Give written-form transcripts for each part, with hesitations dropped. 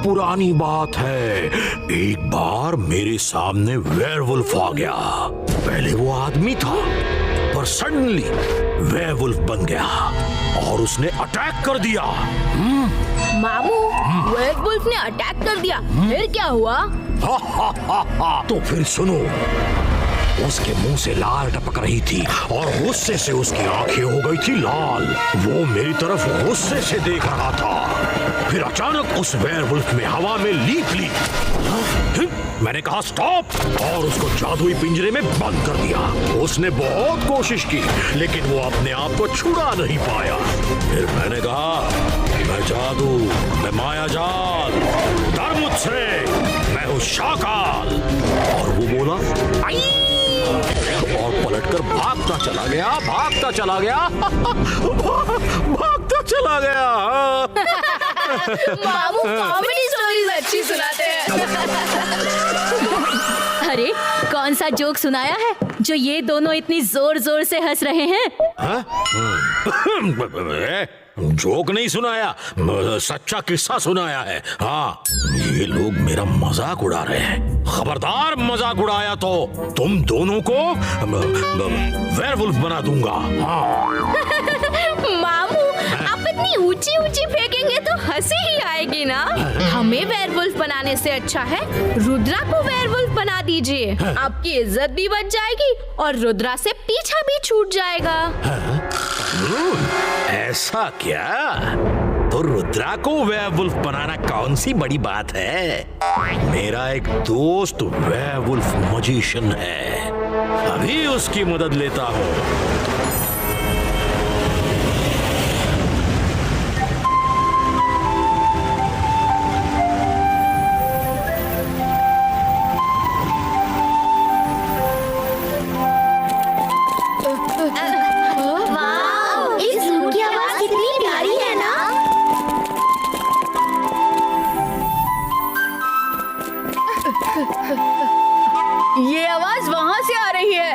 पुरानी बात है। एक बार मेरे सामने वेयरवुल्फ आ गया। पहले वो आदमी था, पर सडनली वेयरवुल्फ बन गया और उसने अटैक कर दिया। मामू, वेयरवुल्फ ने अटैक कर दिया, फिर क्या हुआ? तो फिर सुनो, उसके मुंह से लार टपक रही थी और गुस्से से उसकी आंखें हो गई थी लाल। वो मेरी तरफ गुस्से से देख रहा था। फिर अचानक उस वेयरवुल्फ में हवा में लीप ली। मैंने कहा स्टॉप और उसको जादुई पिंजरे में बंद कर दिया। उसने बहुत कोशिश की लेकिन वो अपने आप को छुड़ा नहीं पाया। फिर मैंने कहा मैं जादू, मैं माया जाल, डर मुझसे, मैं हूँ शाकाल। और वो बोला आई और पलटकर भागता चला गया, भागता चला गया, भागता चला गया। मामू कॉमेडी स्टोरीज अच्छी सुनाते हैं। अरे कौन सा जोक सुनाया है जो ये दोनों इतनी जोर जोर से हंस रहे हैं? जोक नहीं सुनाया, सच्चा किस्सा सुनाया है। हाँ, ये लोग मेरा मजाक उड़ा रहे हैं। खबरदार मजाक उड़ाया तो तुम दोनों को वेयरवुल्फ बना दूंगा। हाँ। मामू, आप इतनी ऊंची ऊंची फेंकेंगे तो हंसी ही आएगी ना। हमें वेयरवुल्फ बनाने से अच्छा है रुद्रा को वेयरवुल्फ बना दीजिए। आपकी इज्जत भी बच जाएगी और रुद्रा से पीछा भी छूट जाएगा। ऐसा क्या? तो रुद्रा को वेयरवुल्फ बनाना कौन सी बड़ी बात है? मेरा एक दोस्त वेयरवुल्फ मजिशियन है, अभी उसकी मदद लेता हूँ। इस धूप की आवाज कितनी प्यारी है ना। ये आवाज वहाँ से आ रही है।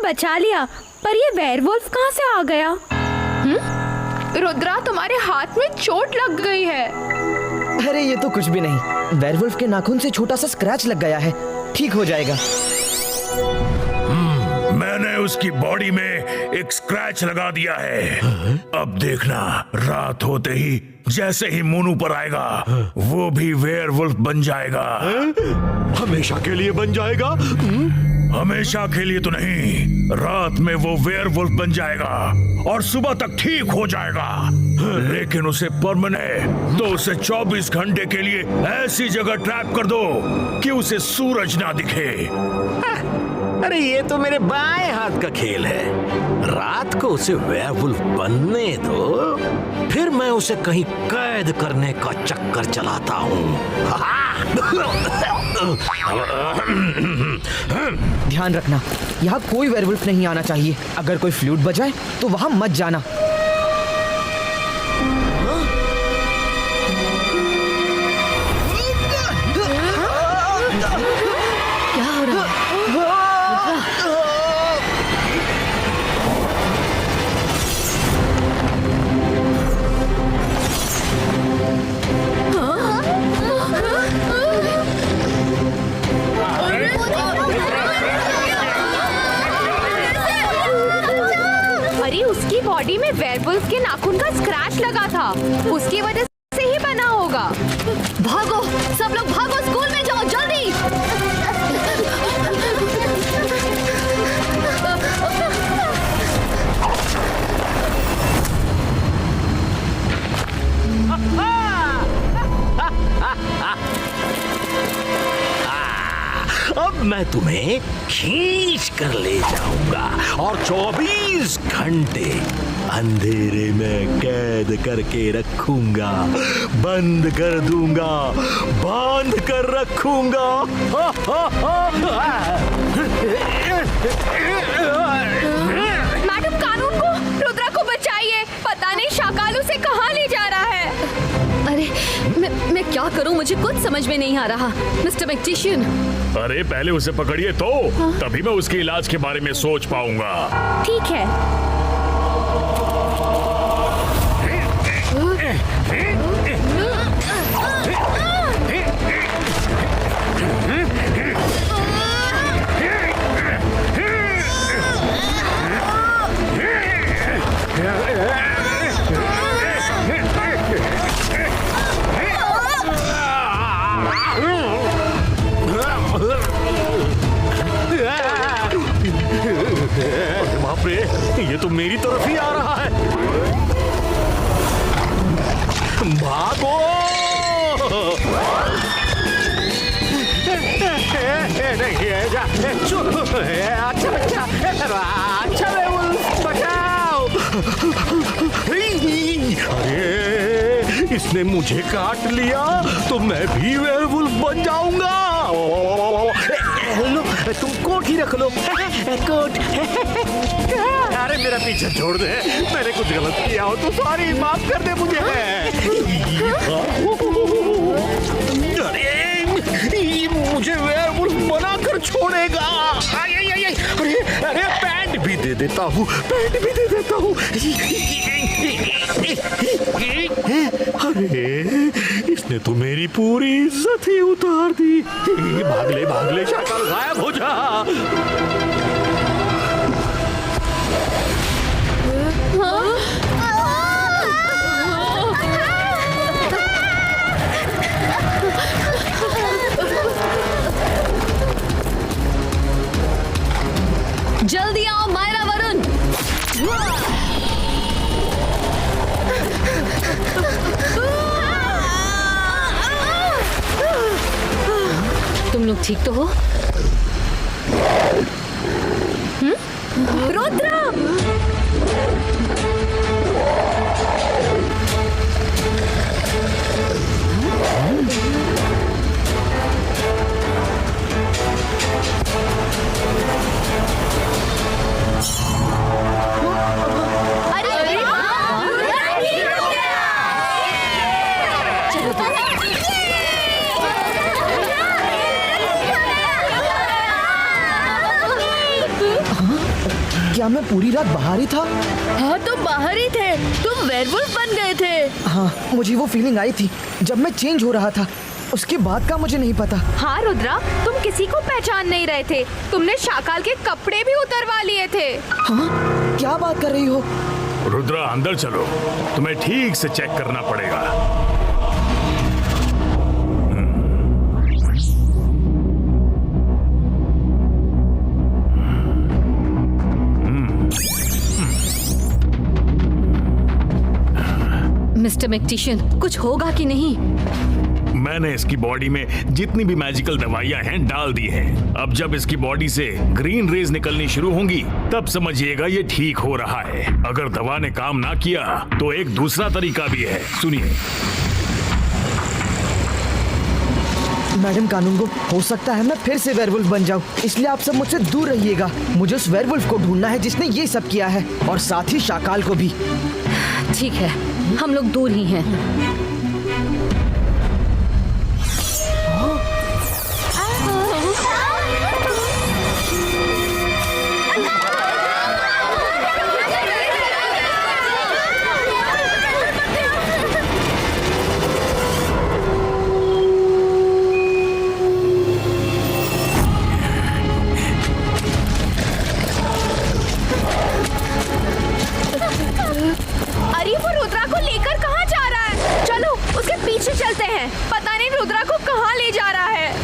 बचा लिया, पर ये वेयरवुल्फ कहाँ से आ गया? रुद्रा, तुम्हारे हाथ में चोट लग गई है। अरे ये तो कुछ भी नहीं, वेयरवुल्फ के नाखून से छोटा सा स्क्रैच लग गया है, ठीक हो जाएगा। मैंने उसकी बॉडी में एक स्क्रैच लगा दिया है। अब देखना, रात होते ही जैसे ही मोनू पर आएगा वो भी वेयरवुल्फ बन जाएगा। हमेशा के लिए बन जाएगा? हमेशा के लिए तो नहीं, रात में वो वेयरवुल्फ बन जाएगा और सुबह तक ठीक हो जाएगा। लेकिन उसे परमानेंट तो उसे 24 घंटे के लिए ऐसी जगह ट्रैप कर दो कि उसे सूरज ना दिखे। अरे ये तो मेरे बाएं हाथ का खेल है। रात को उसे वेयरवुल्फ बनने दो, फिर मैं उसे कहीं कैद करने का चक्कर चलाता हूँ। ध्यान रखना, यहाँ कोई वेयरवुल्फ नहीं आना चाहिए। अगर कोई फ्लूट बजाए तो वहाँ मत जाना। क्या हो रहा है? अरे उसकी बॉडी में वेयरवुल्फ के नाखून का स्क्रैच लगा था, उसकी वजह से ही बना होगा। भागो, सब लोग भागो, स्कूल में जाओ जल्दी। अब मैं तुम्हें खींच कर ले जाऊंगा और 24 घंटे अंधेरे में कैद करके रखूंगा, बंद कर दूंगा, बांध कर रखूंगा। मैडम, कानून को, रुद्रा को बचाइए। पता नहीं शाकाल उसे कहाँ ले जा रहा है। अरे मैं क्या करूं, मुझे कुछ समझ में नहीं आ रहा। Mister magnesian. अरे पहले उसे पकड़िए तो तभी मैं उसके इलाज के बारे में सोच पाऊंगा। ठीक है। बाप रे, ये तो मेरी तरफ ही आ रहा है। भागो! अच्छा बच्चा, अच्छा वेयरवुल्फ, बचाओ! अरे इसने मुझे काट लिया तो मैं भी वेयरवुल्फ बन जाऊंगा। लो, तुम कोट ही रख लो। कोट। अरे मेरा पीछे छोड़ दे, मैंने कुछ गलत किया हो तो सॉरी, माफ कर दे मुझे। अरे ये मुझे वेयरवुल्फ बनाकर छोड़ेगा। अरे अरे पैंट भी दे देता हूँ, पैंट भी दे देता हूँ। अरे इसने तो मेरी पूरी इज्जत ही उतार दी। भाग ले शाकाल, गायब हो जा। जल्दी आओ मायरा, वरुण। तुम लोग ठीक तो हो? रुद्रा! क्या मैं पूरी रात बाहर ही था? हाँ तुम बाहर ही थे, तुम वेयरवुल्फ बन गए थे। हाँ, मुझे वो फीलिंग आई थी जब मैं चेंज हो रहा था। उसके बाद का मुझे नहीं पता। हाँ रुद्रा, तुम किसी को पहचान नहीं रहे थे। तुमने शाकाल के कपड़े भी उतरवा लिए थे। हाँ, क्या बात कर रही हो? रुद्रा अंदर चलो, तुम्हें ठीक से चेक करना पड़ेगा। मिस्टर मैक्टिशियन, कुछ होगा कि नहीं? मैंने इसकी बॉडी में जितनी भी मैजिकल दवाइयां हैं डाल दी हैं। अब जब इसकी बॉडी से ग्रीन रेज निकलनी शुरू होंगी तब समझिएगा ये ठीक हो रहा है। अगर दवा ने काम ना किया तो एक दूसरा तरीका भी है, सुनिए। मैडम कानूंगो, हो सकता है मैं फिर से वेयरवुल्फ बन जाऊं, इसलिए आप सब मुझसे दूर रहिएगा। मुझे उस वेयरवुल्फ को ढूंढना है जिसने ये सब किया है, और साथ ही शाकाल को भी। ठीक है, हम लोग दूर ही हैं। अरे वो रुद्रा को लेकर कहाँ जा रहा है? चलो उसके पीछे चलते हैं। पता नहीं रुद्रा को कहाँ ले जा रहा है।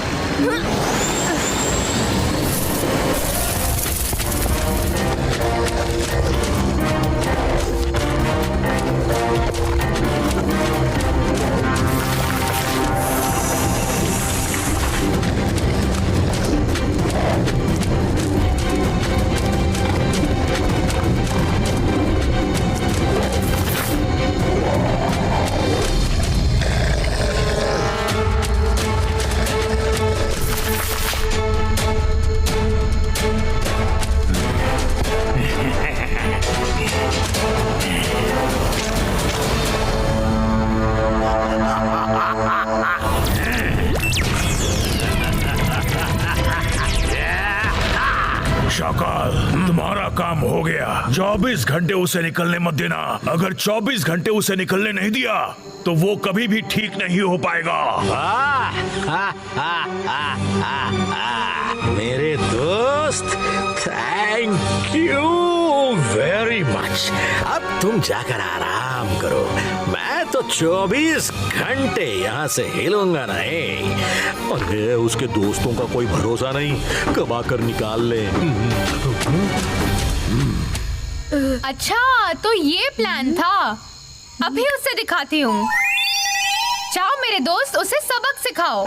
शाकाल, तुम्हारा काम हो गया। 24 घंटे उसे निकलने मत देना। अगर 24 घंटे उसे निकलने नहीं दिया तो वो कभी भी ठीक नहीं हो पाएगा। मेरे दोस्त, थैंक यू वेरी मच। अब तुम जाकर आराम करो। मैं तो 24 घंटे यहाँ से हिलूंगा नहीं। अरे उसके दोस्तों का कोई भरोसा नहीं, कब आकर निकाल ले। अच्छा, तो ये प्लान था। अभी उसे दिखाती हूँ। जाओ मेरे दोस्त, उसे सबक सिखाओ।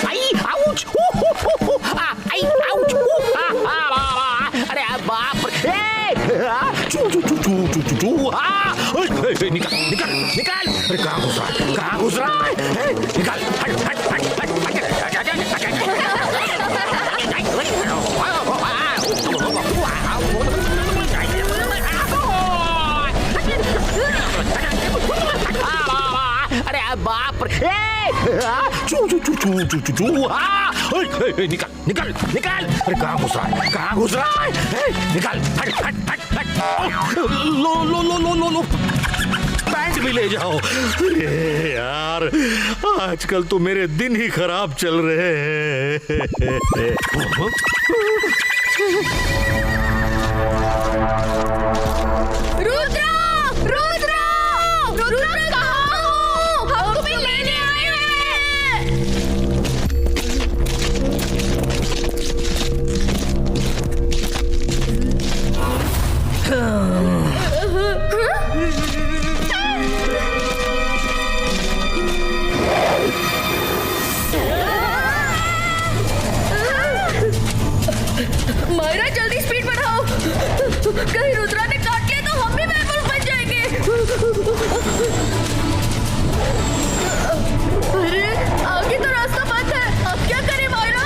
आई, आउच! आई, आउच! अरे बाप रे! चू चू चू चू चू चू चू! निकाल निकाल निकाल! अरे कहाँ घुस रहा है? कहाँ घुस रहा है? निकाल! हट हट हट हट हट! अरे बाप रे! चू चू चू चू चू चू चू! निकाल निकाल निकाल! अरे कहाँ घुस रहा है? कहाँ घुस रहा है? निकाल! हट हट हट हट! लो लो लो लो लो लो! पैंट भी ले जाओ। अरे यार, आजकल तो मेरे दिन ही खराब चल रहे हैं। रुद्रा! रुद्रा! रुद्रा कहाँ हो? हम तुम्हें लेने आए हैं। मायरा, जल्दी स्पीड बढ़ाओ। कहीं रुद्रा ने काट लिया तो हम भी वेयरवुल्फ बन जाएंगे। अरे आगे तो रास्ता बंद है, अब क्या करें मायरा?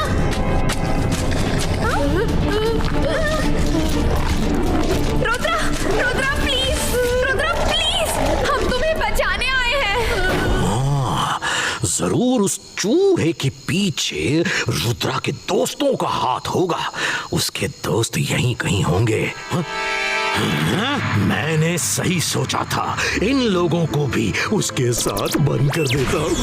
रुद्रा, रुद्रा प्लीज, रुद्रा प्लीज, हम तुम्हें बचाने आए हैं। जरूर उस चूहे के पीछे रुद्रा के दोस्तों का हाथ होगा। उसके दोस्त यहीं कहीं होंगे। मैंने सही सोचा था, इन लोगों को भी उसके साथ बंद कर देता हूँ।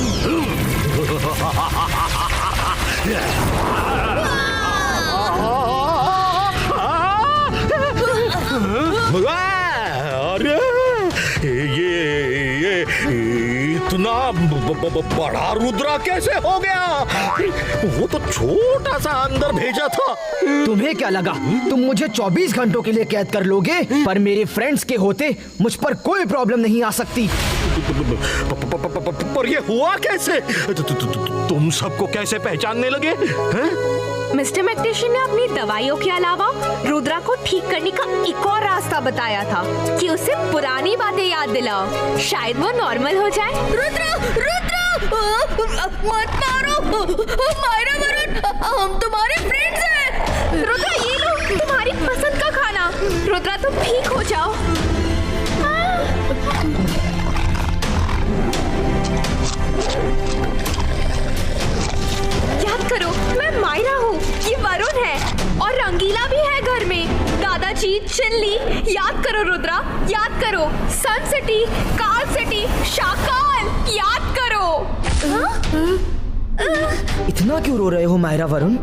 अरे ये इतना बड़ा रुद्रा कैसे हो गया? वो तो छोटा सा अंदर भेजा था। तुम्हें क्या लगा तुम मुझे 24 घंटों के लिए कैद कर लोगे? पर मेरे फ्रेंड्स के होते मुझ पर कोई प्रॉब्लम नहीं आ सकती। पर ये हुआ कैसे? तुम सबको कैसे पहचानने लगे? मिस्टर मैक्टिशियन ने अपनी दवाइयों के अलावा रुद्रा को ठीक करने का एक और रास्ता बताया था कि उसे पुरानी बातें याद दिलाओ, शायद वो नॉर्मल हो जाए। रुद्रा, रुद्रा, मत मारो, मायरा वरुण, हम तुम्हारे फ्रेंड्स हैं। रुद्रा, ये लो तुम्हारी पसंद का खाना। रुद्रा, तुम ठीक हो जाओ। याद करो, मैं मायरा हूँ, ये वरुण है और रंगीला भी है घर में। दादाजी, चिल्ली, याद करो रुद्रा, याद करो। सन सिटी, काल सिटी, शाकाल, याद करो। इतना क्यों रो रहे हो मायरा वरुण?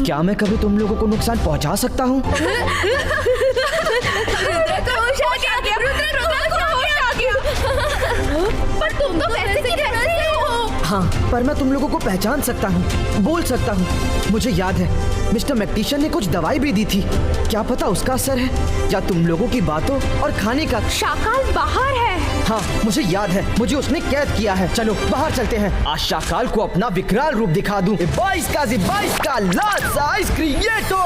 क्या मैं कभी तुम लोगों को नुकसान पहुंचा सकता हूँ? रुद्रा को होश आ गया, रुद्रा को होश आ गया। पर तुम तो वैसे की तरह से हो। हाँ, पर मैं तुम लोगों को पहचान सकता हूँ, बोल सकता हूँ। मुझे याद है मिस्टर मैक्टिशियन ने कुछ दवाई भी दी थी। क्या पता उसका असर है या तुम लोगों की बातों और खाने का। शाकाल बाहर है। हाँ, मुझे याद है, मुझे उसने कैद किया है। चलो बाहर चलते हैं, आज शाकाल को अपना विकराल रूप दिखा दूं। 22 का लास्ट आइसक्रीम ये तो।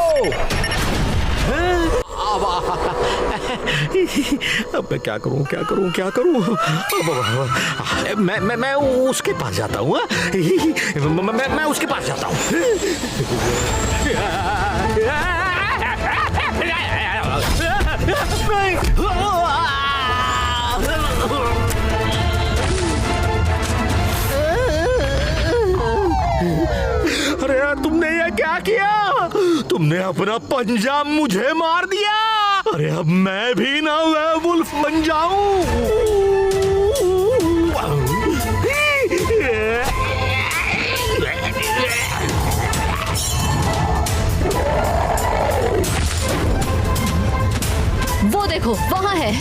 अब मैं क्या करूं? मैं उसके पास जाता हूँ। मैं उसके पास जाता हूँ। अरे यार, तुमने ये क्या किया? तुमने अपना पंजा मुझे मार दिया। अरे अब मैं भी ना वेयरवुल्फ बन जाऊं। वो देखो वहाँ है।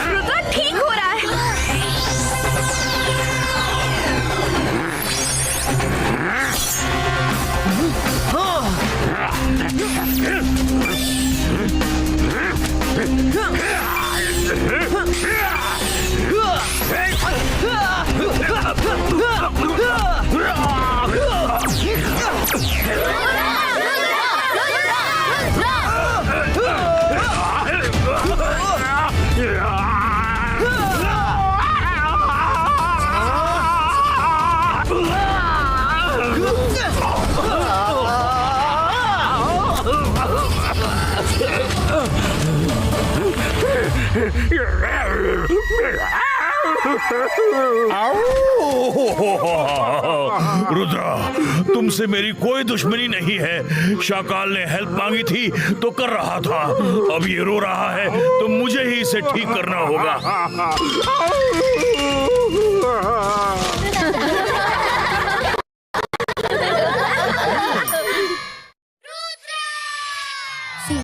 रुद्रा ठीक हो रहा है। रुद्रा, तुमसे मेरी कोई दुश्मनी नहीं है। शाकाल ने हेल्प मांगी थी तो कर रहा था। अब ये रो रहा है तो मुझे ही इसे ठीक करना होगा।